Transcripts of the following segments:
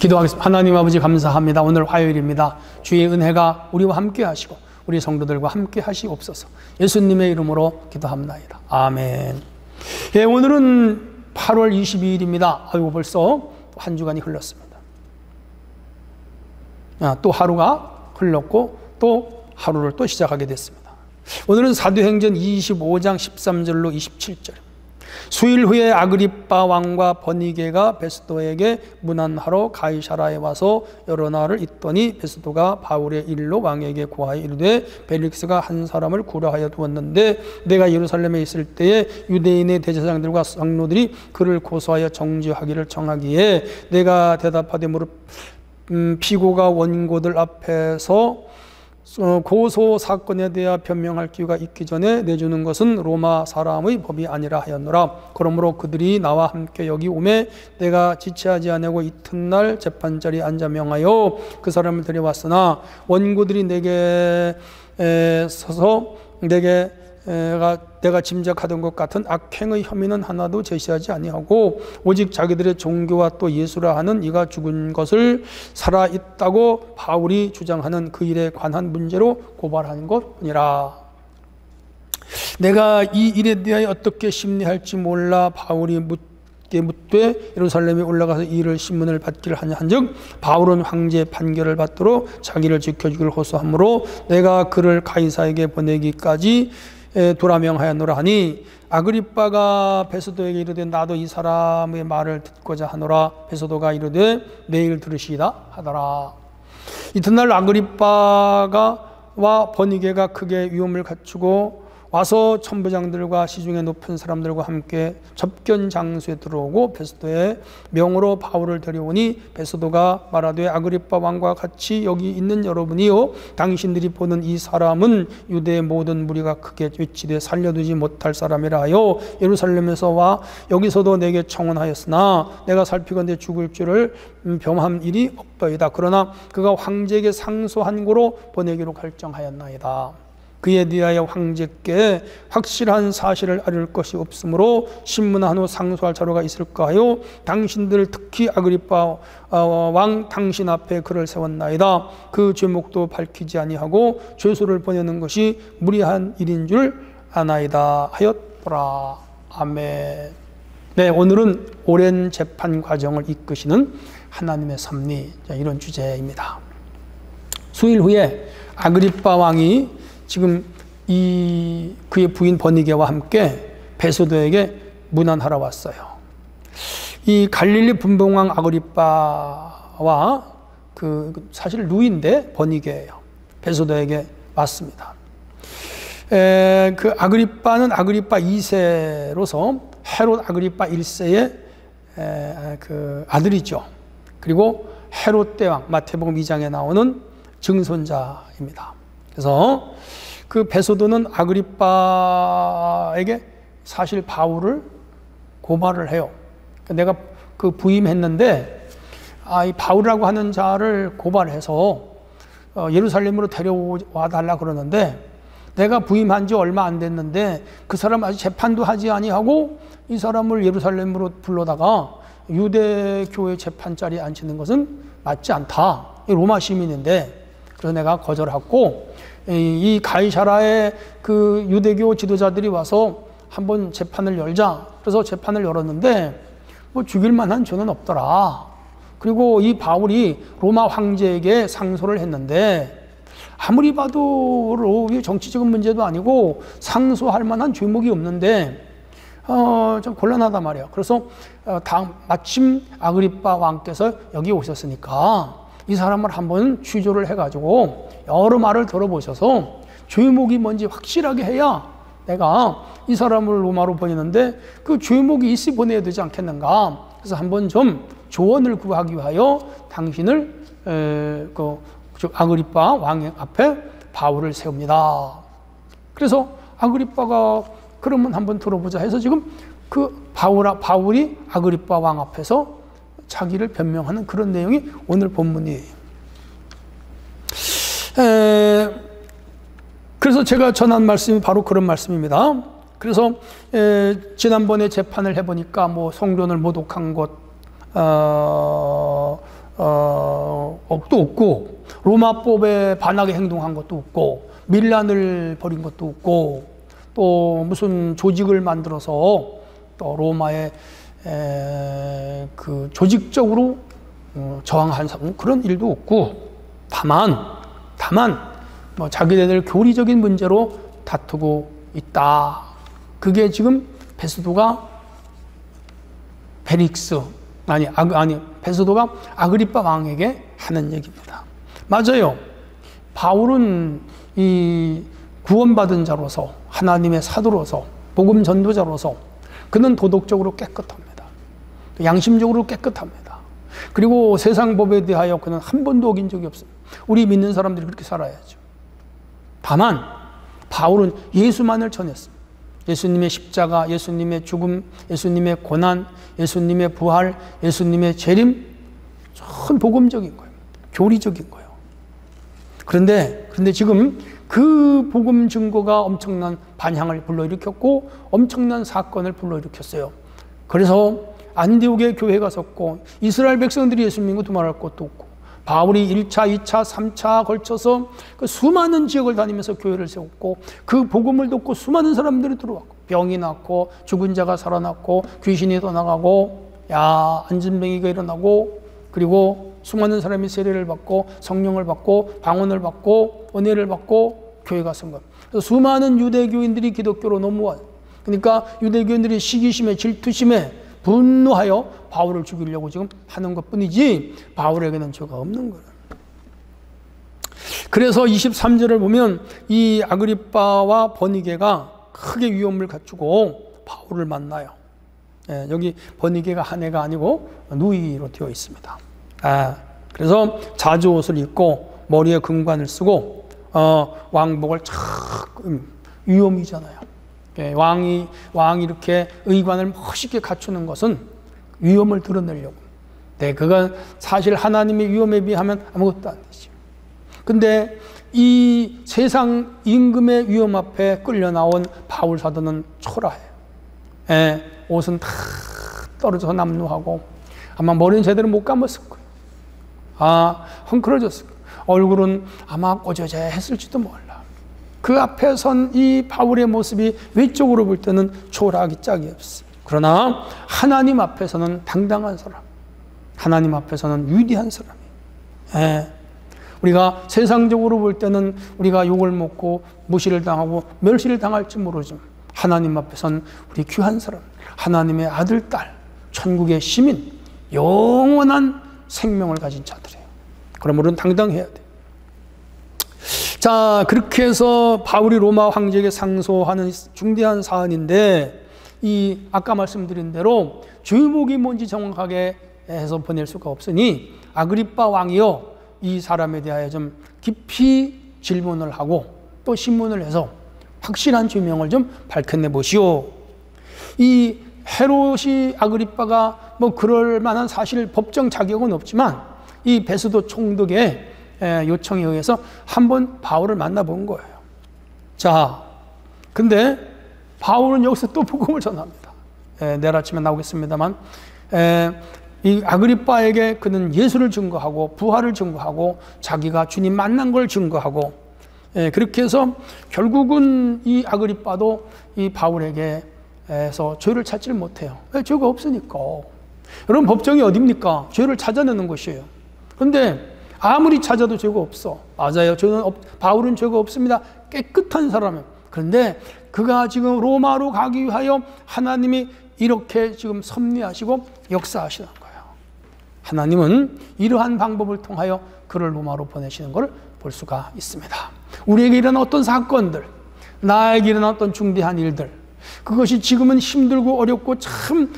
기도하겠습니다. 하나님 아버지 감사합니다. 오늘 화요일입니다. 주의 은혜가 우리와 함께 하시고 우리 성도들과 함께 하시옵소서. 예수님의 이름으로 기도합나이다. 아멘. 예, 오늘은 8월 22일입니다. 아이고, 벌써 한 주간이 흘렀습니다. 또 하루가 흘렀고 또 하루를 또 시작하게 됐습니다. 오늘은 사도행전 25장 13절로 27절. 수일 후에 아그리빠 왕과 버니게가 베스도에게 문안하러 가이사라에 와서 여러 날을 있더니 베스도가 바울의 일로 왕에게 고하여 이르되 벨릭스가 한 사람을 구려하여 두었는데 내가 예루살렘에 있을 때에 유대인의 대제사장들과 장로들이 그를 고소하여 정죄하기를 청하기에 내가 대답하되 피고가 원고들 앞에서 고소 사건에 대하여 변명할 기회가 있기 전에 내주는 것은 로마 사람의 법이 아니라 하였노라. 그러므로 그들이 나와 함께 여기 오매 내가 지체하지 아니하고 이튿날 재판자리에 앉아 명하여 그 사람을 데려왔으나 원고들이 내게 서서 내가 짐작하던 것 같은 악행의 혐의는 하나도 제시하지 아니하고 오직 자기들의 종교와 또 예수라 하는 이가 죽은 것을 살아있다고 바울이 주장하는 그 일에 관한 문제로 고발하는 것뿐이라. 내가 이 일에 대하여 어떻게 심리할지 몰라 바울이 묻되 예루살렘에 올라가서 이 일을 신문을 받기를 하냐 한즉 바울은 황제의 판결을 받도록 자기를 지켜주기를 호소하므로 내가 그를 가이사에게 보내기까지 도라명하였노라 하니 아그리빠가 베스도에게 이르되 나도 이 사람의 말을 듣고자 하노라. 베스도가 이르되 내일 들으시이다 하더라. 이튿날 아그리빠와 버니게가 크게 위험을 갖추고 와서 천부장들과 시중에 높은 사람들과 함께 접견 장소에 들어오고 베스도의 명으로 바울을 데려오니 베스도가 말하되 아그리빠 왕과 같이 여기 있는 여러분이요 당신들이 보는 이 사람은 유대의 모든 무리가 크게 외치되 살려두지 못할 사람이라 하여 예루살렘에서 와 여기서도 내게 청원하였으나 내가 살피건대 죽을 줄을 병한 일이 없더이다. 그러나 그가 황제에게 상소한 고로 보내기로 결정하였나이다. 그에 대하여 황제께 확실한 사실을 알릴 것이 없으므로 신문한 후 상소할 자료가 있을까 하여 당신들 특히 아그리빠 왕 당신 앞에 그를 세웠나이다. 그 죄목도 밝히지 아니하고 죄수를 보내는 것이 무리한 일인 줄 아나이다 하였더라. 아멘. 네, 오늘은 오랜 재판 과정을 이끄시는 하나님의 섭리, 이런 주제입니다. 수일 후에 아그리빠 왕이 지금 그의 부인 버니게와 함께 베스도에게 문안하러 왔어요. 이 갈릴리 분봉왕 아그리빠와 사실 누이인데 버니게예요. 베스도에게 왔습니다. 그 아그리빠는 아그리빠 2세로서 헤롯 아그리빠 1세의 그 아들이죠. 그리고 헤롯 대왕 마태복음 2장에 나오는 증손자입니다. 그래서 그 베스도는 아그리빠에게 사실 바울을 고발을 해요. 내가 그 부임했는데 이 바울이라고 하는 자를 고발해서 예루살렘으로 데려와 달라 그러는데 내가 부임한 지 얼마 안 됐는데 그 사람 아직 재판도 하지 아니하고 이 사람을 예루살렘으로 불러다가 유대 교회 재판 자리에 앉히는 것은 맞지 않다. 로마 시민인데. 그래서 내가 거절하고 이 가이사라의 그 유대교 지도자들이 와서 한번 재판을 열자. 그래서 재판을 열었는데 뭐 죽일 만한 죄는 없더라. 그리고 이 바울이 로마 황제에게 상소를 했는데 아무리 봐도 정치적인 문제도 아니고 상소할 만한 죄목이 없는데 좀 곤란하단 말이에요. 그래서 마침 아그리빠 왕께서 여기 오셨으니까 이 사람을 한번 취조를 해가지고 여러 말을 들어보셔서 죄목이 뭔지 확실하게 해야 내가 이 사람을 로마로 보내는데 그 죄목이 있이 보내야 되지 않겠는가. 그래서 한번 좀 조언을 구하기 위하여 당신을 아그리빠 왕 앞에 바울을 세웁니다. 그래서 아그리빠가 그러면 한번 들어보자 해서 지금 그 바울이 아그리빠 왕 앞에서 자기를 변명하는 그런 내용이 오늘 본문이에요. 그래서 제가 전한 말씀이 바로 그런 말씀입니다. 그래서 지난번에 재판을 해보니까 뭐 성전을 모독한 것, 또 없고, 로마법에 반하게 행동한 것도 없고, 밀란을 벌인 것도 없고, 또 무슨 조직을 만들어서 또 로마에 그 조직적으로 저항한 그런 일도 없고, 다만 뭐 자기네들 교리적인 문제로 다투고 있다. 그게 지금 베스도가 베스도가 아그리빠 왕에게 하는 얘기입니다. 맞아요. 바울은 이 구원받은 자로서, 하나님의 사도로서, 복음 전도자로서 그는 도덕적으로 깨끗합니다. 양심적으로 깨끗합니다. 그리고 세상 법에 대하여 그는 한 번도 어긴 적이 없습니다. 우리 믿는 사람들이 그렇게 살아야죠. 다만 바울은 예수만을 전했습니다. 예수님의 십자가, 예수님의 죽음, 예수님의 고난, 예수님의 부활, 예수님의 재림, 전 복음적인 거예요. 교리적인 거예요. 그런데 지금 그 복음 증거가 엄청난 반향을 불러일으켰고 엄청난 사건을 불러일으켰어요. 그래서 안디옥에 교회가 섰고 이스라엘 백성들이 예수 믿고 두말할 것도 없고, 바울이 1차, 2차, 3차 걸쳐서 그 수많은 지역을 다니면서 교회를 세웠고, 그 복음을 듣고 수많은 사람들이 들어왔고, 병이 낫고 죽은 자가 살아났고 귀신이 떠나가고 안진뱅이가 일어나고, 그리고 수많은 사람이 세례를 받고 성령을 받고 방언을 받고 은혜를 받고 교회가 선 겁니다. 그래서 수많은 유대교인들이 기독교로 넘어와요. 그러니까 유대교인들이 시기심에 질투심에 분노하여 바울을 죽이려고 지금 하는 것뿐이지 바울에게는 죄가 없는 거예요. 그래서 23절을 보면 이 아그리빠와 버니게가 크게 위험을 갖추고 바울을 만나요. 여기 버니게가 한 해가 아니고 누이로 되어 있습니다. 그래서 자주옷을 입고 머리에 금관을 쓰고 왕복을 위험이잖아요. 왕이 이렇게 의관을 멋있게 갖추는 것은 위험을 드러내려고. 그건 사실 하나님의 위험에 비하면 아무것도 안 되죠. 근데 이 세상 임금의 위험 앞에 끌려 나온 바울 사도는 초라해요. 옷은 다 떨어져서 남루하고 아마 머리는 제대로 못 감았을 거예요. 헝클어졌을 거예요. 얼굴은 아마 꼬저재했을지도 몰라. 그 앞에 선 이 바울의 모습이 외적으로 볼 때는 초라하기 짝이 없어요. 그러나 하나님 앞에서는 당당한 사람, 하나님 앞에서는 위대한 사람이에요. 우리가 세상적으로 볼 때는 우리가 욕을 먹고 무시를 당하고 멸시를 당할지 모르지만 하나님 앞에서는 우리 귀한 사람, 하나님의 아들, 딸, 천국의 시민, 영원한 생명을 가진 자들이에요. 그러므로 우리는 당당해야 돼요. 자, 그렇게 해서 바울이 로마 황제에게 상소하는 중대한 사안인데, 이 아까 말씀드린 대로 주목이 뭔지 정확하게 해서 보낼 수가 없으니 아그리빠 왕이요, 이 사람에 대하여 좀 깊이 질문을 하고 또 신문을 해서 확실한 죄명을 좀 밝혀내 보시오. 이 헤롯이 아그리빠가 뭐 그럴 만한 사실 법정 자격은 없지만 이 베스도 총독의 요청에 의해서 한번 바울을 만나본 거예요. 자, 근데 바울은 여기서 또 복음을 전합니다. 내일 아침에 나오겠습니다만, 이 아그리빠에게 그는 예수를 증거하고 부활을 증거하고 자기가 주님 만난 걸 증거하고, 그렇게 해서 결국은 이 아그리빠도 이 바울에게서 죄를 찾지를 못해요. 왜? 죄가 없으니까. 여러분, 법정이 어딥니까? 죄를 찾아내는 것이에요. 그런데 아무리 찾아도 죄가 없어. 맞아요. 바울은 죄가 없습니다. 깨끗한 사람이에요. 그런데 그가 지금 로마로 가기 위하여 하나님이 이렇게 지금 섭리하시고 역사하시는 거예요. 하나님은 이러한 방법을 통하여 그를 로마로 보내시는 것을 볼 수가 있습니다. 우리에게 일어난 어떤 사건들, 나에게 일어난 어떤 중대한 일들, 그것이 지금은 힘들고 어렵고 참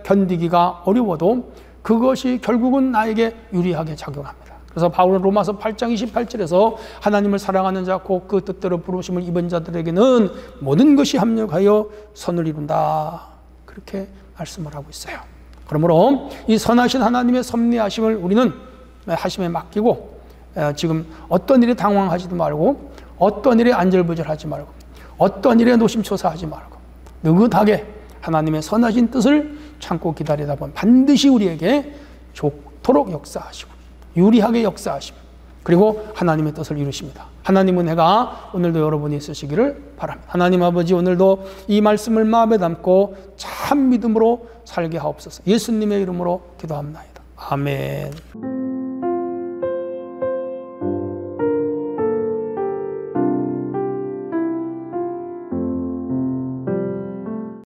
견디기가 어려워도 그것이 결국은 나에게 유리하게 작용합니다. 그래서 바울은 로마서 8장 28절에서 하나님을 사랑하는 자 곧 그 뜻대로 부르심을 입은 자들에게는 모든 것이 합력하여 선을 이룬다. 그렇게 말씀을 하고 있어요. 그러므로 이 선하신 하나님의 섭리하심을 우리는 하심에 맡기고, 지금 어떤 일에 당황하지도 말고, 어떤 일에 안절부절하지 말고, 어떤 일에 노심초사하지 말고 느긋하게 하나님의 선하신 뜻을 참고 기다리다 보면 반드시 우리에게 그토록 역사하시고 유리하게 역사하시고 그리고 하나님의 뜻을 이루십니다. 하나님의 은혜가 오늘도 여러분이 있으시기를 바랍니다. 하나님 아버지, 오늘도 이 말씀을 마음에 담고 참 믿음으로 살게 하옵소서. 예수님의 이름으로 기도합니다. 아멘.